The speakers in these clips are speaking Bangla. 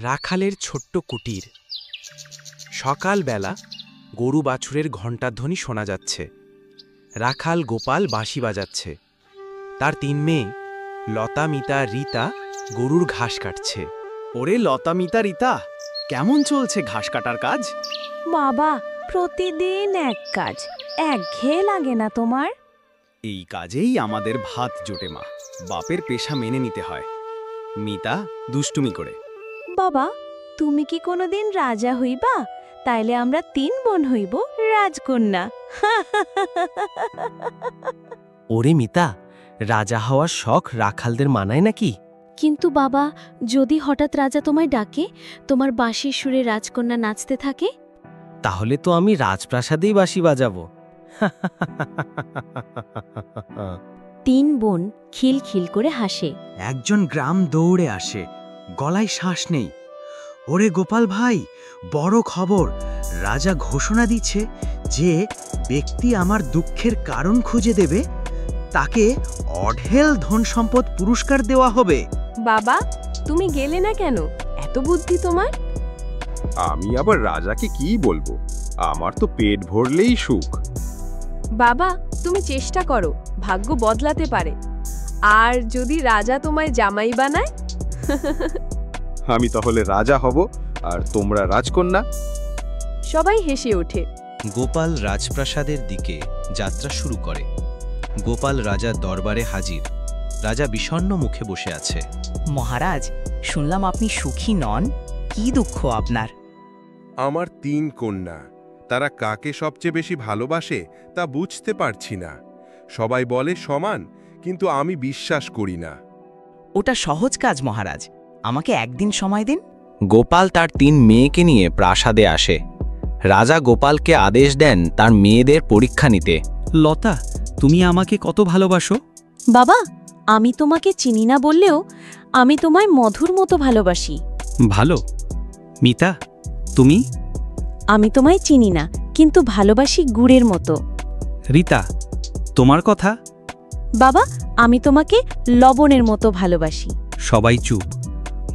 রাখালের ছোট্ট কুটির। সকালবেলা গরু বাছুরের ঘণ্টাধ্বনি শোনা যাচ্ছে। রাখাল গোপাল বাঁশি বাজাচ্ছে। তার ৩ মেয়ে লতা, মিতা, রীতা গরুর ঘাস কাটছে। ওরে লতা, মিতা, রীতা, কেমন চলছে ঘাস কাটার কাজ? বাবা, প্রতিদিন এক কাজ, একঘেয়ে লাগে না তোমার? এই কাজেই আমাদের ভাত জোটে মা। বাপের পেশা মেনে নিতে হয়। মিতা দুষ্টুমি করে। বাবা, তুমি কি কোনোদিন রাজা হইবা? তাইলে আমরা ৩ বোন হইব রাজকন্যা। ওরে মিতা, রাজা হওয়ার শখ রাখালদের মানায় নাকি? কিন্তু বাবা, যদি হঠাৎ রাজা তোমায় ডাকে, তোমার বাঁশির সুরে রাজকন্যা নাচতে থাকে? তাহলে তো আমি রাজপ্রাসাদেই বাঁশি বাজাবো। ৩ বোন খিলখিল করে হাসে। একজন গ্রাম দৌড়ে আসে, গলায় শ্বাস নেই। ওরে গোপাল ভাই, বড় খবর! রাজা ঘোষণা দিচ্ছে যে ব্যক্তি আমার দুঃখের কারণ খুঁজে দেবে তাকে অঢেল ধন সম্পদ পুরস্কার দেওয়া হবে। বাবা, তুমি গেলে না কেন? এত বুদ্ধি তোমার। আমি আবার রাজাকে কি বলবো? আমার তো পেট ভরলেই সুখ। বাবা, তুমি চেষ্টা করো, ভাগ্য বদলাতে পারে। আর যদি রাজা তোমায় জামাই বানায়? আমি তাহলে রাজা হব আর তোমরা রাজকন্যা। সবাই হেসে ওঠে। গোপাল রাজপ্রাসাদের দিকে যাত্রা শুরু করে। গোপাল রাজার দরবারে হাজির। রাজা বিষণ্ণ মুখে বসে আছে। মহারাজ, শুনলাম আপনি সুখী নন। কি দুঃখ আপনার? আমার ৩ কন্যা, তারা কাকে সবচেয়ে বেশি ভালোবাসে তা বুঝতে পারছি না। সবাই বলে সমান, কিন্তু আমি বিশ্বাস করি না। ওটা সহজ কাজ মহারাজ, আমাকে একদিন সময় দিন। গোপাল তার ৩ মেয়েকে নিয়ে প্রাসাদে আসে। রাজা গোপালকে আদেশ দেন তার মেয়েদের পরীক্ষা নিতে। লতা, তুমি আমাকে কত ভালোবাসো? বাবা, আমি তোমাকে চিনি না বললেও আমি তোমায় মধুর মতো ভালোবাসি। ভালো। মিতা, তুমি? আমি তোমায় চিনি না, কিন্তু ভালোবাসি গুড়ের মতো। রীতা, তোমার কথা? বাবা, আমি তোমাকে লবণের মতো ভালোবাসি। সবাই চুপ।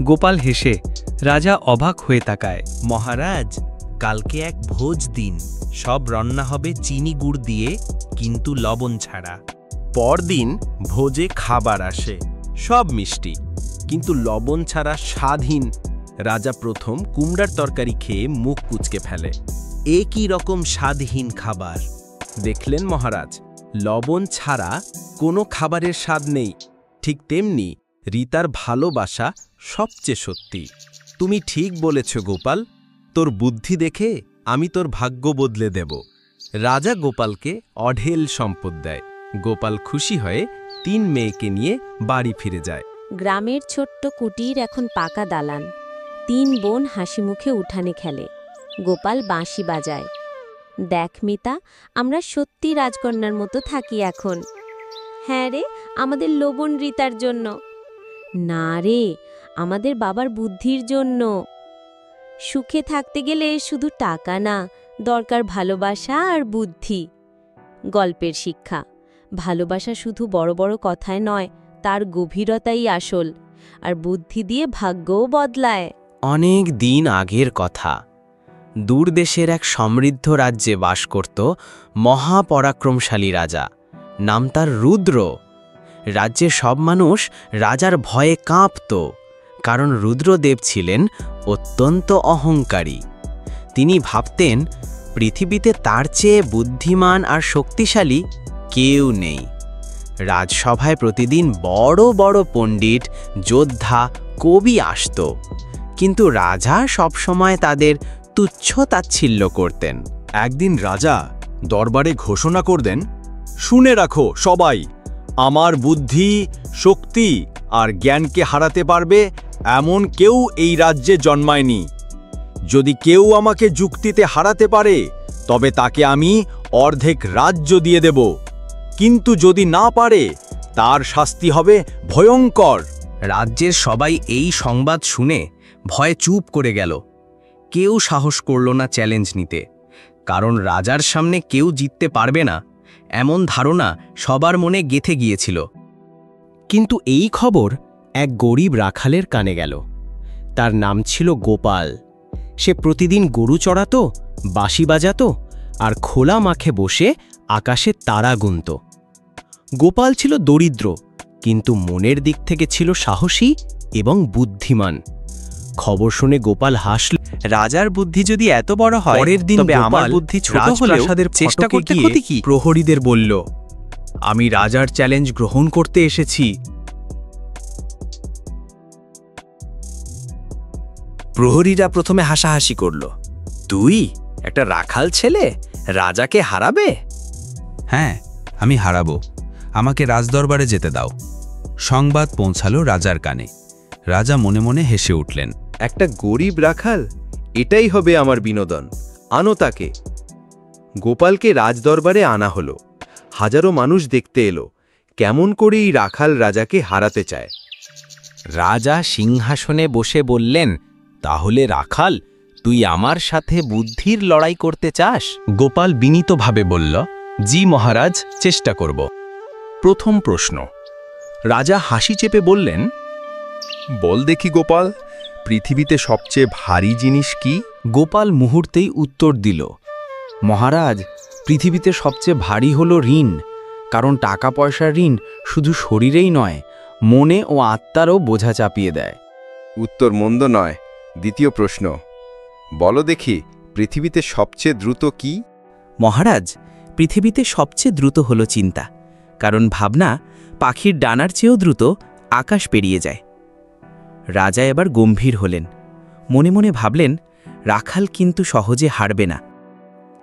গোপাল হেসে রাজা অবাক হয়ে তাকায়। মহারাজ, কালকে এক ভোজ দিন। সব রান্না হবে চিনি গুড় দিয়ে, কিন্তু লবণ ছাড়া। পরদিন ভোজে খাবার আসে, সব মিষ্টি, কিন্তু লবণ ছাড়া স্বাদহীন। রাজা প্রথম কুমড়ার তরকারি খেয়ে মুখ কুঁচকে ফেলে। একই রকম স্বাদহীন খাবার। দেখলেন মহারাজ, লবণ ছাড়া কোনো খাবারের স্বাদ নেই। ঠিক তেমনি রীতার ভালোবাসা সবচেয়ে সত্যি। তুমি ঠিক বলেছ গোপাল, তোর বুদ্ধি দেখে আমি তোর ভাগ্য বদলে দেব। রাজা গোপালকে অঢেল সম্পদ দেয়। গোপাল খুশি হয়ে ৩ মেয়েকে নিয়ে বাড়ি ফিরে যায়। গ্রামের ছোট্ট কুটির এখন পাকা দালান। ৩ বোন হাসি মুখে উঠানে খেলে। গোপাল বাঁশি বাজায়। দেখ মিতা, আমরা সত্যি রাজকন্যার মতো থাকি এখন। হ্যাঁ রে, আমাদের লবণ রীতার জন্য না রে, আমাদের বাবার বুদ্ধির জন্য। সুখে থাকতে গেলে শুধু টাকা না, দরকার ভালোবাসা আর বুদ্ধি। গল্পের শিক্ষা, ভালোবাসা শুধু বড় বড় কথায় নয়, তার গভীরতাই আসল। আর বুদ্ধি দিয়ে ভাগ্যও বদলায়। অনেক দিন আগের কথা। দূর দেশের এক সমৃদ্ধ রাজ্যে বাস করত মহাপরাক্রমশালী রাজা। নাম তার রুদ্র। রাজ্যের সব মানুষ রাজার ভয়ে কাঁপত, কারণ রুদ্রদেব ছিলেন অত্যন্ত অহংকারী। তিনি ভাবতেন পৃথিবীতে তার চেয়ে বুদ্ধিমান আর শক্তিশালী কেউ নেই। রাজসভায় প্রতিদিন বড় বড় পণ্ডিত, যোদ্ধা, কবি আসত, কিন্তু রাজা সবসময় তাদের তুচ্ছ তাচ্ছিল্য করতেন। একদিন রাজা দরবারে ঘোষণা করলেন, শুনে রাখো সবাই, আমার বুদ্ধি, শক্তি আর জ্ঞানকে হারাতে পারবে এমন কেউ এই রাজ্যে জন্মায়নি। যদি কেউ আমাকে যুক্তিতে হারাতে পারে, তবে তাকে আমি অর্ধেক রাজ্য দিয়ে দেব, কিন্তু যদি না পারে তার শাস্তি হবে ভয়ঙ্কর। রাজ্যের সবাই এই সংবাদ শুনে ভয়ে চুপ করে গেল। কেউ সাহস করল না চ্যালেঞ্জ নিতে, কারণ রাজার সামনে কেউ জিততে পারবে না এমন ধারণা সবার মনে গেঁথে গিয়েছিল। কিন্তু এই খবর এক গরিব রাখালের কানে গেল। তার নাম ছিল গোপাল। সে প্রতিদিন গরু চড়াতো, বাঁশি বাজাতো আর খোলা মাঠে বসে আকাশে তারা গুনত। গোপাল ছিল দরিদ্র, কিন্তু মনের দিক থেকে ছিল সাহসী এবং বুদ্ধিমান। খবর শুনে গোপাল হাসল। রাজার বুদ্ধি যদি এত বড় হয়, পরের দিন তবে আমার গোপাল বুদ্ধি ছোট হলেও রাজপ্রাসাদের চেষ্টা ফটকে করতে গিয়ে ক্ষতি কি? প্রহরীদের বলল, আমি রাজার চ্যালেঞ্জ গ্রহণ করতে এসেছি। প্রহরীরা প্রথমে হাসাহাসি করল, তুই একটা রাখাল ছেলে রাজাকে হারাবে? হ্যাঁ, আমি হারাবো। আমাকে রাজদরবারে যেতে দাও। সংবাদ পৌঁছালো রাজার কানে। রাজা মনে মনে হেসে উঠলেন। একটা গরিব রাখাল, এটাই হবে আমার বিনোদন। আনো তাকে। গোপালকে রাজদরবারে আনা হলো। হাজারো মানুষ দেখতে এলো কেমন করে এই রাখাল রাজাকে হারাতে চায়। রাজা সিংহাসনে বসে বললেন, তাহলে রাখাল, তুই আমার সাথে বুদ্ধির লড়াই করতে চাস? গোপাল বিনীতভাবে বলল, জি মহারাজ, চেষ্টা করব। প্রথম প্রশ্ন। রাজা হাসি চেপে বললেন, বল দেখি গোপাল, পৃথিবীতে সবচেয়ে ভারী জিনিস কি? গোপাল মুহূর্তেই উত্তর দিল, মহারাজ, পৃথিবীতে সবচেয়ে ভারী হলো ঋণ। কারণ টাকা পয়সার ঋণ শুধু শরীরেই নয়, মনে ও আত্মারও বোঝা চাপিয়ে দেয়। উত্তর মন্দ নয়। দ্বিতীয় প্রশ্ন, বলো দেখি, পৃথিবীতে সবচেয়ে দ্রুত কি? মহারাজ, পৃথিবীতে সবচেয়ে দ্রুত হলো চিন্তা। কারণ ভাবনা পাখির ডানার চেয়েও দ্রুত আকাশ পেরিয়ে যায়। রাজা এবার গম্ভীর হলেন। মনে মনে ভাবলেন, রাখাল কিন্তু সহজে হারবে না।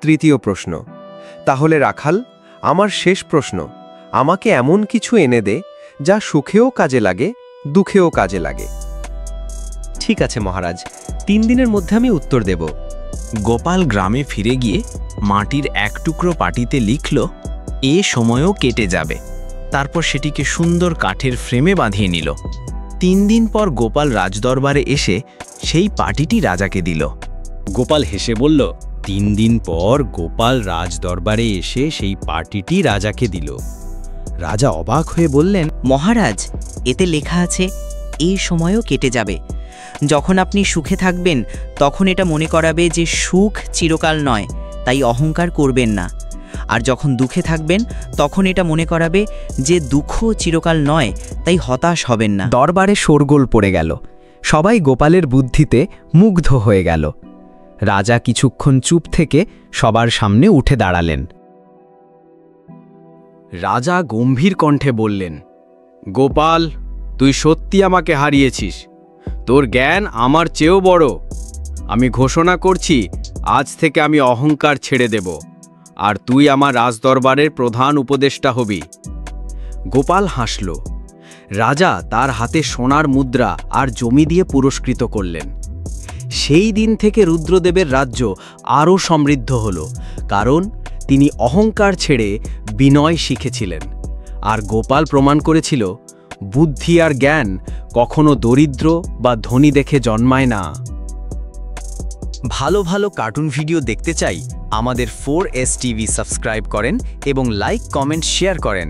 তৃতীয় প্রশ্ন, তাহলে রাখাল, আমার শেষ প্রশ্ন, আমাকে এমন কিছু এনে দে যা সুখেও কাজে লাগে, দুঃখেও কাজে লাগে। ঠিক আছে মহারাজ, 3 দিনের মধ্যে আমি উত্তর দেব। গোপাল গ্রামে ফিরে গিয়ে মাটির এক টুকরো পাটিতে লিখল, এ সময়ও কেটে যাবে। তারপর সেটিকে সুন্দর কাঠের ফ্রেমে বাঁধিয়ে নিল। 3 দিন পর গোপাল রাজদরবারে এসে সেই পাটিটি রাজাকে দিল। গোপাল হেসে বলল, 3 দিন পর গোপাল রাজদরবারে এসে সেই পাটিটি রাজাকে দিল। রাজা অবাক হয়ে বললেন, মহারাজ, এতে লেখা আছে, এই সময়ও কেটে যাবে। যখন আপনি সুখে থাকবেন তখন এটা মনে করাবে যে সুখ চিরকাল নয়, তাই অহংকার করবেন না। আর যখন দুঃখে থাকবেন তখন এটা মনে করাবে যে দুঃখ চিরকাল নয়, তাই হতাশ হবেন না। দরবারে শোরগোল পড়ে গেল। সবাই গোপালের বুদ্ধিতে মুগ্ধ হয়ে গেল। রাজা কিছুক্ষণ চুপ থেকে সবার সামনে উঠে দাঁড়ালেন। রাজা গম্ভীর কণ্ঠে বললেন, গোপাল, তুই সত্যি আমাকে হারিয়েছিস। তোর জ্ঞান আমার চেয়েও বড়। আমি ঘোষণা করছি, আজ থেকে আমি অহংকার ছেড়ে দেব, আর তুই আমার রাজদরবারের প্রধান উপদেষ্টা হবি। গোপাল হাসল। রাজা তার হাতে সোনার মুদ্রা আর জমি দিয়ে পুরস্কৃত করলেন। সেই দিন থেকে রুদ্রদেবের রাজ্য আরও সমৃদ্ধ হল, কারণ তিনি অহংকার ছেড়ে বিনয় শিখেছিলেন। আর গোপাল প্রমাণ করেছিল, বুদ্ধি আর জ্ঞান কখনো দরিদ্র বা ধনী দেখে জন্মায় না। ভালো ভালো কার্টুন ভিডিও দেখতে চাই? আমাদের 4S TV সাবস্ক্রাইব করেন এবং লাইক, কমেন্ট, শেয়ার করেন।